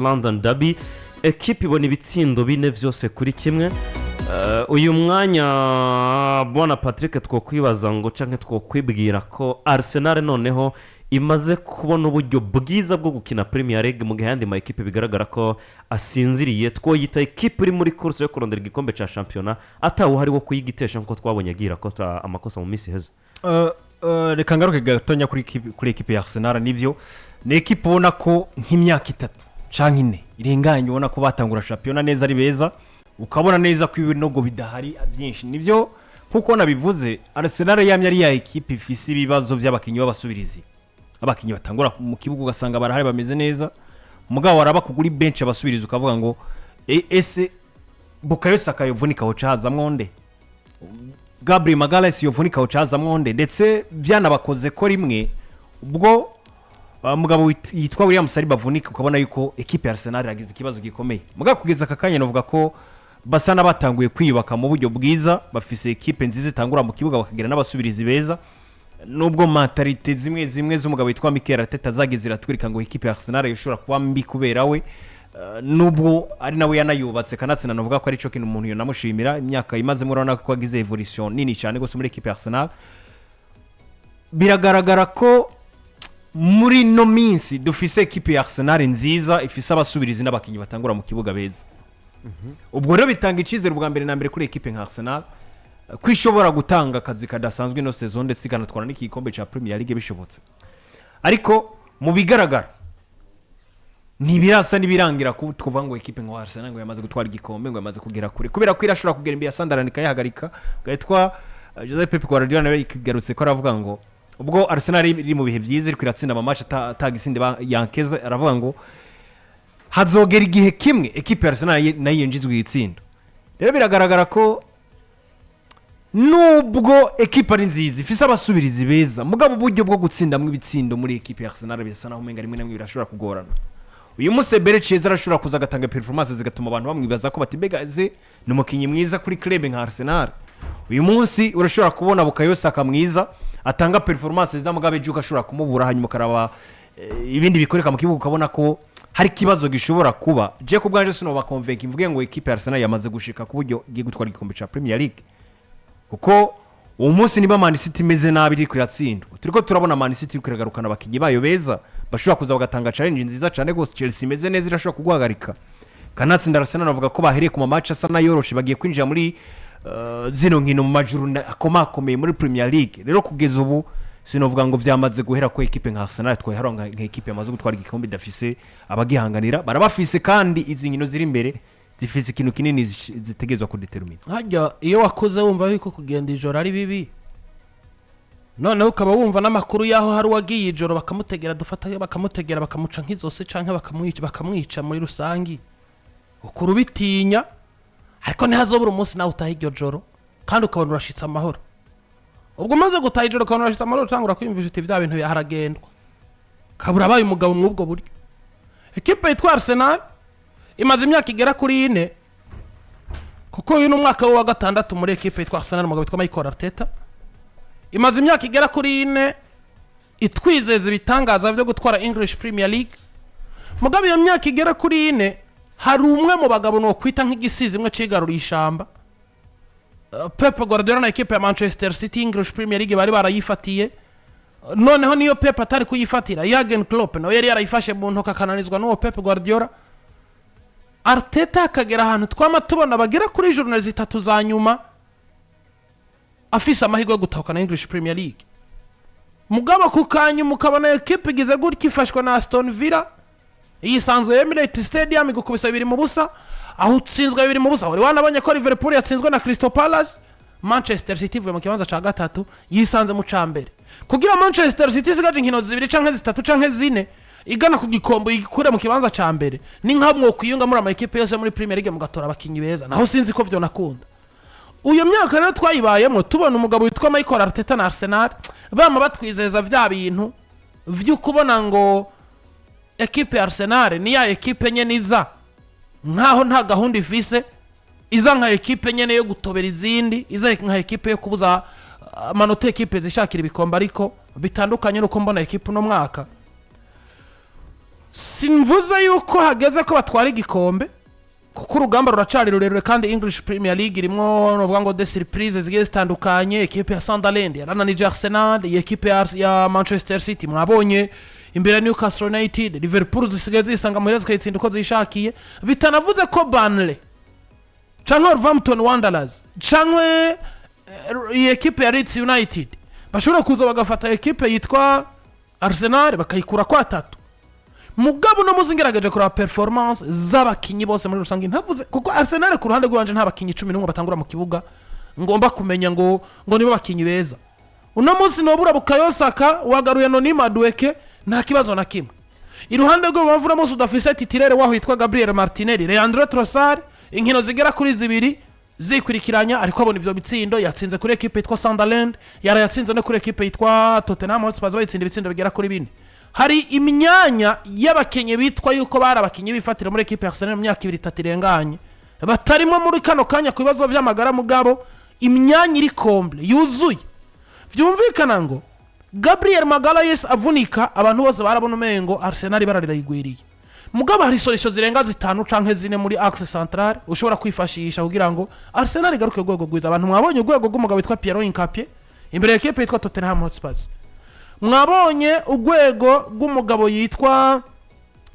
London Derby ekipe ibona ibitsindo bine Vyose kuri kimwe. Uyu mwanya bwana Patrick twokwibaza ngo canke twokwibwira ko Arsenal noneho imaze kubona uburyo bwiza bwo gukina Premier League mu gihe yandi ma ekipe bigaragara ko asinziriye, twoyita ekipe iri muri course yo kurondera igikombe ca championnat atawo hari wo kuyigitesha nko twabonye agira ko amakosa mu misi heza. Reka ngaruke gatonya kuri ekipe ya Arsenal. Nivyo ni ekipe ubona ko nk'imyaka 3 canke 4 irenganye, ubona ko batangura championnat neza ari beza, ukabona neza ko ibinogo bidahari byinshi. Nivyo nkuko nabivuze, Arsenal yamye ari ya ekipe ifise ibibazo by'abakinyi b'abasubirizi, abakinyi batangura mu kibuga ugasanga barahari bameze neza, mugabo waraba kuguri bench abasubirizi ukavuga ngo ese Bukayo Saka yovunika ho caza mwonde, Gabriel Magalhaes yovunika ho caza mwonde, ndetse byanabakoze ko rimwe ubwo mugabo yitwa William Saliba bavunika, ukabona yuko ekipe ya Arsenal yagize ikibazo gikomeye. Mugabo kugeza akakanya novuga ko basa nabatanguye kwiyubaka mu buryo bwiza, bafise ekipe nziza itangura mu kibuga bakagira n'abasubirizi beza, nubwo mentalite zimwe z'umugabo yitwa Mikel Arteta zagize iratwirika ngo ekipe ya Arsenal yoshobora kuba mbi kubera we, nubwo ari nawe yanayubatse kanatsina novuga ko ari cyo kintu umuntu yonamushimira. Imyaka imaze murana ko agize evolution nini cyane gose muri ekipe ya Arsenal. Biragaragara ko muri no minsi dufise ekipe ya Arsenal nziza ifise abasubirizi n'abakinyi batangura mu kibuga beza. Ubwo rero bitanga icizere ubwa mbere na mbere kuri ekipe nka Arsenal kwishobora gutanga akazi kadasanzwe no saison ndetse ikanatwara n'igikombe ca Premier League bishobotse. Ariko mu bigaragara ntibirasa nibirangira ko tuvuga ngo ekipe nka Arsenal ngo yamaze gutwara igikombe, ngo yamaze kugera kure, kubera ko irashobora kugera imbere ya Sunderland kayahagarika. Gaitwa Jose Pep Guardiola nawe ikigarutse ko aravuga ngo ubwo Arsenal iri mu bihe byiza iri kwiratsinda ama match atagisinde yankeza, aravuga ngo hazogera igihe kimwe ekipe ya Arsenal nayo yinjizwe igitsindo. Rero biragaragara ko nubwo ekipe ari nziza ifise abasubirizi beza, mugabo uburyo bwo gutsindamwe ibitsindo muri ekipe ya Arsenal bisa naho umenga rimwe namwe birashobora kugorana. Uyu Musebere Cheza arashobora kuza gatanga performance zigatuma abantu bamwibaza ko batibegaze n'umukinyi mwiza kuri club nka Arsenal. Uyu munsi urashobora kubona Bukayo Saka mwiza atanga performance za mugabe juka ashobora kumubura, hanyuma karaba ibindi bikoreka mu kibuga ukabona ko hari kibazo gishobora kuba. Je ko bwanje sino ba convince mvuge ngo ekipe ya Arsenal yamaze gushika ku buryo giye gutwara igikombe ca Premier League, kuko uwo munsi niba Man City imeze nabi iri kwiratsindwa, turiko turabona Man City kugarukana abakinyi bayo beza bashobora kuza bagatanga challenge nziza cyane gose. Chelsea imeze neza irashobora kuguhagarika, kanatsinda Arsenal navuga ko bahereye ku match asa na yoroshe, bagiye kwinjira muri zino nkino mu majuru akomakomeye muri Premier League. Rero kugeza ubu sinovuga ngo vyamaze guhera ko ekipe nka Arsenal twaharonga nka ekipe yamaze gutwara igikombe dafise abagihanganira, barabafise kandi izi nkino ziri imbere zifise ikintu kinini zitegezwa ku determine. Hajya iyo wakoze wumva yuko kugenda ijoro ari bibi, none ukaba wumva n'amakuru yaho hari wagiye ijoro bakamutegera, dufata bakamutegera bakamuca nk'izose canke bakamwica muri rusangi, ukuru bitinya. Ariko ntihazobura umunsi nawe utaha iryo joro kandi ukabona urashitse amahoro. Ubwo maze gutaha ijoro ukabona urashitse amahoro, utangura kwiyumvisha uti vya bintu biharagendwa, kabura abaye umugabo mw'ubwo buryo. Ekipe yitwa Arsenal imaze imyaka igera kuri 4, kuko uyu n'umwaka wa gatandatu muri ekipe yitwa Arsenal, umugabo witwa Mikel Arteta imaze imyaka igera kuri 4 itwizeza ibitangaza byo gutwara English Premier League. Mugabo iyo myaka igera kuri 4 hari umwe mu bagabo no kwita nk'igisizi imwe cigarura ishamba, Pep Guardiola na ekipe ya Manchester City English Premier League bari barayifatiye. Noneho niyo Pep atari kuyifatira, Jurgen Klopp no yari yarayifashe mu ntoka kananizwa n'uwo Pep Guardiola. Arteta akagera ahantu twama tubona bagera kuri journée zitatu za nyuma afise amahirwe yo gutahukana English Premier League. Mugabo kukanya mukabona ekipe igize gutya ifashwa na Aston Villa, yisanzwe Emirates Stadium igukubisa 2-0, aho utsinzwe 2-0. Wari wanabonye ko Liverpool yatsinzwe na Crystal Palace. Manchester City vuye mu kibanza ca gatatu yisanze mu cambere, kugira Manchester City sigaje inkino 2 canke 3 canke 4 igana ku gikombe igikure mu kibanza ca mbere. Ni nkamwe kwiyunga muri ama ekipe yose muri Premier League mugatora abakinyi beza, naho sinzi ko vyo nakunda. Uyo myaka rero twayibayemo tubona umugabo witwa Mikel Arteta na Arsenal bama batwizeza vya bintu vyo kubona ngo ekipe ya Arsenal ni ya ekipe nyene iza nkaho nta gahunda ifise, iza nka ekipe nyene yo gutobera izindi, iza nka ekipe yo kubuza amanota ekipe zishakira ibikombe. Ariko bitandukanye nuko mbona ekipe no mwaka simvuze yuko hageze ko batwara igikombe kuko urugamba ruracari rurerure kandi English Premier League irimo novuga ngo des surprises zigiye zitandukanye. Equipe ya Sunderland yarananije Arsenal, equipe ya Manchester City mwabonye imbere ya Newcastle United, Liverpool zisigaye zisanga muhereza kayitsinda uko zishakiye. Bitanavuze ko Burnley canke Wolverhampton Wanderers canke equipe ya Leeds United bashobora kuza bagafata equipe yitwa Arsenal bakayikura kwa 3. Mugabo no muzingerageje kuri performance z'abakinyi bose muri rusange ntavuze kuko Arsenal ku ruhande rwanje nta bakinyi 11 batangura mu kibuga ngomba kumenya ngo nibo bakinyi beza. Uno munsi nobura Bukayosaka wagaruye Noni Madueke nta kibazo na kimwe. Iruhande rwo bavura munsi udafise titirere waho yitwa Gabriel Martinelli, Leandro Trossard inkino zigera kuri 2 zikurikiranya ariko abona ivyo bitsindo yatsinze kuri equipe yitwa Sunderland yara yatsinze no kuri equipe yitwa Tottenham Hotspur bayitsinda ibitsindo bigera kuri 4. Hari imyanya y'abakenye bitwa yuko bari abakenye bifatira muri equipe ya Arsenal mu myaka 2-3 irenganye batarimo muri kano kanya ku bibazo vy'amagara mugabo imyanya iri komple yuzuye. Vyumvikana ngo Gabriel Magalhaes avunika abantu bose barabona umengo Arsenal bararigwiriye mugabo hari solution zirenga 5 canke 4 muri axe central ushobora kwifashisha kugira ngo Arsenal igaruke gwego gwiza. Abantu mwabonye gwego gumugabo witwa Pierre Nkapie imbere ya equipe yitwa Tottenham Hotspur, mwabonye ugwego gumugabo yitwa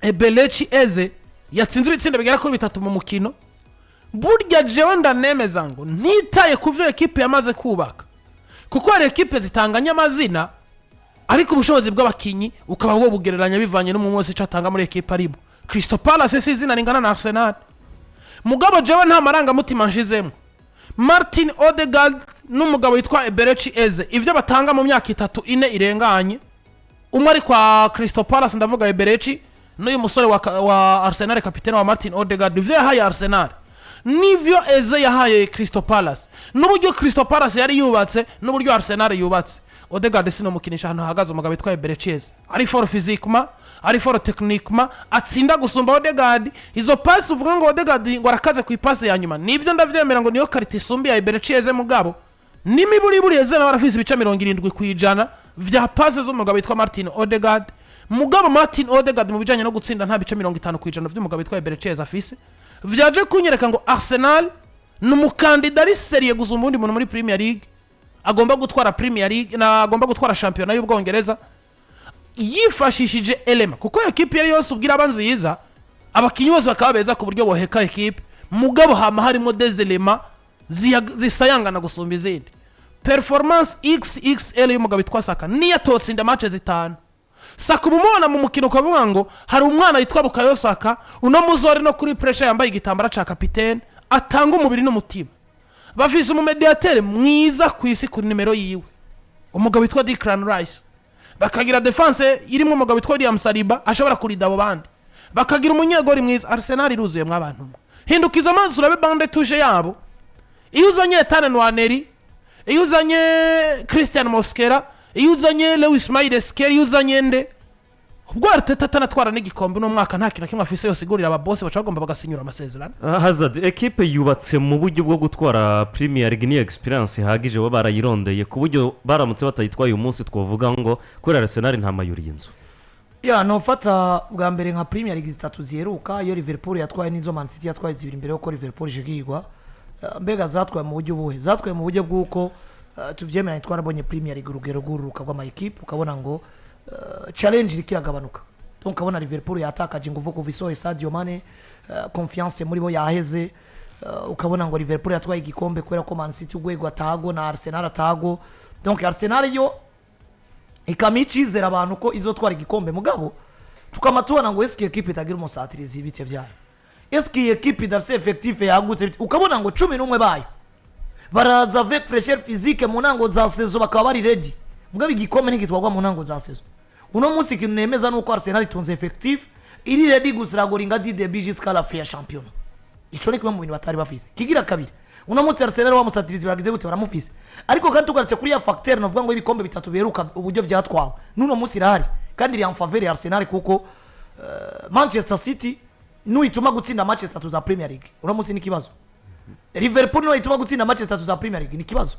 Ebelechi Eze yatsinze ibitsindo bigera kuri 3 mu mukino. Burya jewe ndanemeza ngo ntitaye kuvyo equipe yamaze kubaka kuko ari equipe zitanganya amazina ariko ubushobozi bw'abakinyi ukaba wo bugereranya bivanye no mu mwese catanga muri equipe aribo. Crystal Palace sizina ringana na Arsenal mugabo jewe nta maranga mutima nshizemo. Martin Odegaard n'umugabo yitwa Ebelechi Eze ivyo batanga mu myaka 3-4 irenganye umwe ari kwa Crystal Palace ndavuga Ebelechi n'uyu musore wa Arsenal kapiteni wa Martin Odegaard ivyo yahaye Arsenal nivyo Eze yahaye Crystal Palace n'uburyo Crystal Palace yari yubatse n'uburyo Arsenal yubatse. Odegaard sino mukinisha hano hagaze umugabo yitwa Ebelechi Eze ari for physiquement ari for techniquement atsinda gusumba Odegaard. Izo pass uvuga ngo Odegaard ngo arakaze ku ipase ya nyuma nivyo ndavyemera ngo niyo karite isumbi ya Ebelechi Eze mugabo nimiburi Eze na barafise ibice 70 kwijana vya pass z'umugabo yitwa Martin Odegaard. Mugabo Martin Odegaard mu bijanye no gutsinda nta bice 50 kwijana vy'umugabo yitwa Ebelechi Eze afise vyaje kunyereka ngo Arsenal n'umukandida ari serie gusumba undi muntu muri Premier League agomba gutwara Premier League na agomba gutwara championnat y'Ubwongereza yifashishije elema kuko equipe yari yose ubwira abanziza abakinyi bose bakaba beza ku buryo boheka equipe mugabo hama harimo des elements zisayangana gusumba izindi. Performance XXL y'umugabo yitwa Saka niyo atotsinda match 5 Saka umubona mu mukino kwavuga ngo hari umwana yitwa Bukayosaka uno muzore no kuri pressure yambaye igitambara ca capitaine atanga umubiri n'umutima bafise umumediatere mwiza kwisi kuri nimero yiwe umugabo witwa Declan Rice. Bakagira defense irimo umugabo witwa William Saliba ashobora kurida abo bandi bakagira umunyegori mwiza. Arsenal iruzuye mw'abantu hindukiza amazi urabe bande tuje yabo iyo uzanye Ethan Nwaneri iyo uzanye Christian Mosquera iyo uzanye Lewis Miles iyo uzanye nde ubwo Arteta tanatwara n'igikombe no mwaka nta kintu kimwe afise yose igurira aba boss bacagomba bagasinyura amasezerano. Hazard equipe yubatse mu buryo bwo gutwara Premier League ni experience hagije bo barayirondeye ku buryo baramutse batayitwaye uyu munsi twovuga ngo kuri Arsenal nta mayuri y'inzu ya no fata bwa mbere nka Premier League 3 ziheruka iyo Liverpool yatwaye n'izo Man City yatwaye zibiri imbere yo Liverpool jigigwa mbega zatwaye mu buryo buhe zatwaye mu buryo bw'uko tuvyemera twarabonye Premier League urugero guruka rw'ama equipe ukabona ngo challenge ikiragabanuka donc ukabona Liverpool yatakaje nguvu ku Vyose Sadio Mane confiance muri bo yaheze ukabona ngo Liverpool yatwaye igikombe kwera ko Man City ugwego atago na Arsenal atago donc Arsenal yo ikamicizera abantu ko izotwara igikombe mugabo tukamatubona ngo eski equipe itagira umusatirizi ibite vyayo eski equipe darse effectif yagutse ukabona ngo 11 bayo baraza avec fraîcheur physique mu nango za saison bakaba bari ready mugabo igikombe n'igitwagwa mu nango za saison. Uno munsi kintu nemeza nuko Arsenal itunze effectif iri ready gusiragora ingadi de bijis kala fair champion ico ni kimwe mu bintu batari bafise. Kigira kabiri uno munsi Arsenal wa musatirizi baragize gute baramufise ariko kandi tugarutse kuri ya facteur no vuga ngo ibikombe bitatu beruka uburyo vyatwawe nuno munsi irahari kandi iri en faveur ya Arsenal kuko Manchester City nuituma gutsinda match 3 za Premier League uno munsi ni kibazo. Liverpool nuituma gutsinda match 3 za Premier League ni kibazo.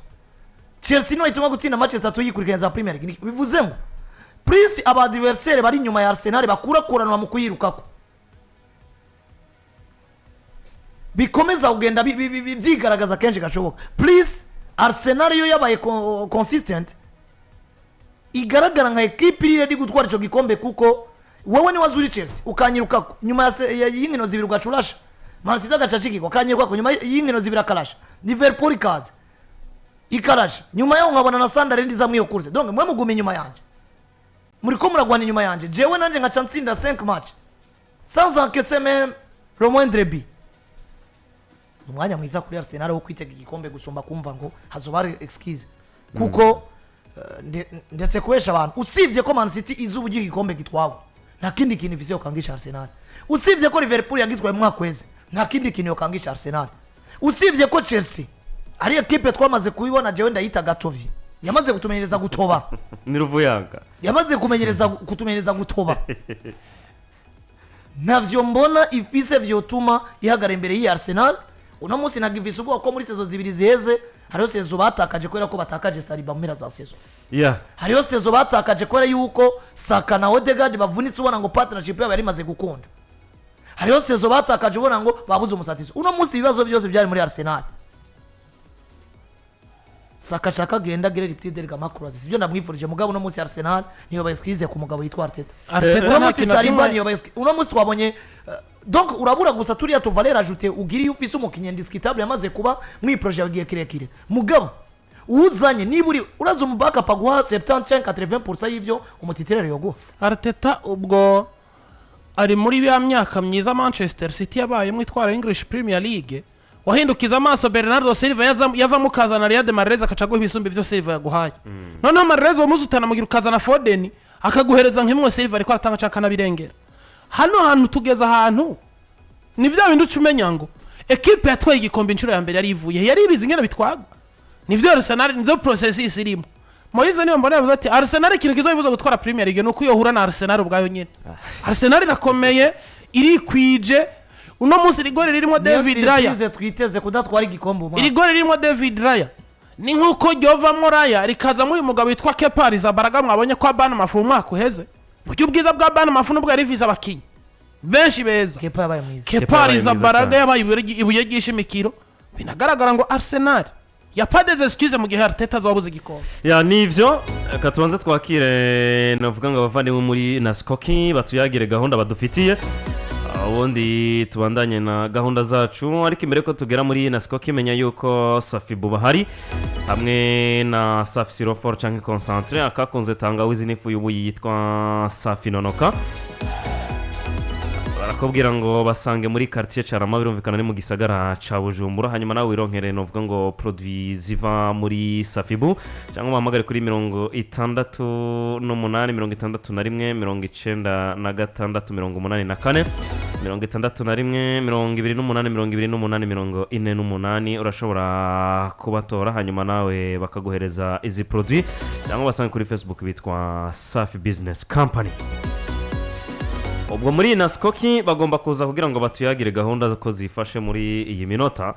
Chelsea nuituma gutsinda match 3 yikurikirana za Premier League bivuze ngo prince abadiversere bari inyuma ya Arsenal bakurakuranwa mu kuyirukako bikomeza kugenda byigaragaza kenshi gashoboka. Please Arsenal yo yabaye consistent igaragara nka equipe iri ready gutwara ico gikombe kuko wowe ni wazuri Chelsea ukanyiruka nyuma y'inkino zibiri ugacurasha Man City agacashikiko kanyiruka nyuma y'inkino zibiri akalasha Liverpool ikaze ikarasha nyuma yaho nkabona na Sunderland zamwe yo kurse donc mwe mugume nyuma yanje muri ko muragwana nyuma yanje jewe nanje nka chansinda 5 match sans encaisser même le moindre but. Umwanya mwiza kuri Arsenal wo kwitega igikombe gusumba kumva ngo hazobari excuse kuko ndetse kwesha abantu usivye ko Man City izubu gikombe gitwawe nta kindi kintu Ifise yokangisha Arsenal, usivye ko Liverpool yagitwaye mu mwaka weze nta kindi kintu yokangisha Arsenal, usivye ko Chelsea ari equipe twamaze kubibona jewe ndayita gatovye yamaze kutumenyereza gutoba ni Ruvuyanga yamaze kutumenyereza gutoba navyo mbona Ifise vyotuma ihagara imbere yi Arsenal. Uno munsi nagivise ubwo ko muri sezo zibiri ziheze hariyo sezo batakaje kwera ko batakaje Saliba mu mpera za sezo. Hariyo sezo batakaje kwera yuko Saka na Odegaard bavunitse ubona ngo partnership yabo yari maze gukunda. Hariyo sezo batakaje ubona ngo babuze umusatizo. Uno munsi ibibazo byose byari muri Arsenal. Saka shaka genda gere riptide gamakurazi sivyo ndamwifurije mugabo uno munsi Arsenal niyo bayiskize ku mugabo yitwa Arteta. Uno munsi Saliba niyo bayiskize. Uno munsi twabonye donc urabura gusa turiya to valeur ajoutée ugiriye Ufise umukinyi indiscutable yamaze kuba mwi projet yagiye kirekire mugabo uzanye niburi uraza mu backup aguha 75-80% y'ivyo umutitirere yoguha. Arteta ubwo ari muri bya myaka myiza Manchester City yabaye mwitwara English Premier League wahindukiza amaso Bernardo Silva yava mukazana Riyad Mahrez akacaguha ibisumbi byo Silva yaguhaye none Mahrez wamuzutana mugira ukazana Foden akaguhereza nk'imwe Silva ariko aratanga caka nabirengera. Hano hantu tugeza ahantu ni bya bintu cumenya ngo equipe yatwaye igikombe inshuro ya mbere yarivuye yari ibizi ngena bitwaga nivyo Arsenal nizo processes irimo. Moize niyo mbona yavuze ati Arsenal ikintu kizobibuza gutwara Premier League nuko yohura na Arsenal ubwayo nyene. Arsenal irakomeye iri kwije uno munsi rigore ririmo David Raya twiteze kudatwara igikombe umwe irigore ririmo David Raya ni nkuko Jova Moraya rikaza mu mugabo witwa Kepa Arrizabalaga mwabonye kwa bana mafu mwaka uheze buryo bwiza bwa bana mafu nubwo yariviza abakinyi benshi beza. Kepa yabaye mwiza, Kepa Arrizabalaga yabaye ibuye ry'ishimikiro binagaragara ngo Arsenal yapade des excuses mu gihe Arteta azabuze igikombe. Ya nivyo katubanze twakire navuga ngo abavane muri Naskoki batuyagire gahunda badufitiye ubundi tubandanye na gahunda zacu ariko imbere ko tugera muri Naskoki menya yuko Safibu bahari hamwe na Safi Sirofor canke concentré akakunze tangawizi n'ifu y'ubuyi yitwa Safi Nonoka barakubwira ngo basange muri quartier Carama birumvikana ni mu gisagara ca Bujumbura hanyuma nawe wironkere novuga ngo produit ziva muri Safibu cyangwa bahamagare kuri 68 61 96 68 urashobora kubatora hanyuma nawe bakaguhereza izi produit cyangwa basange kuri Facebook bitwa Safi Business Company. Ubwo muri Naskoki bagomba kuza kugira ngo batuyagire gahunda ko zifashe muri iyi minota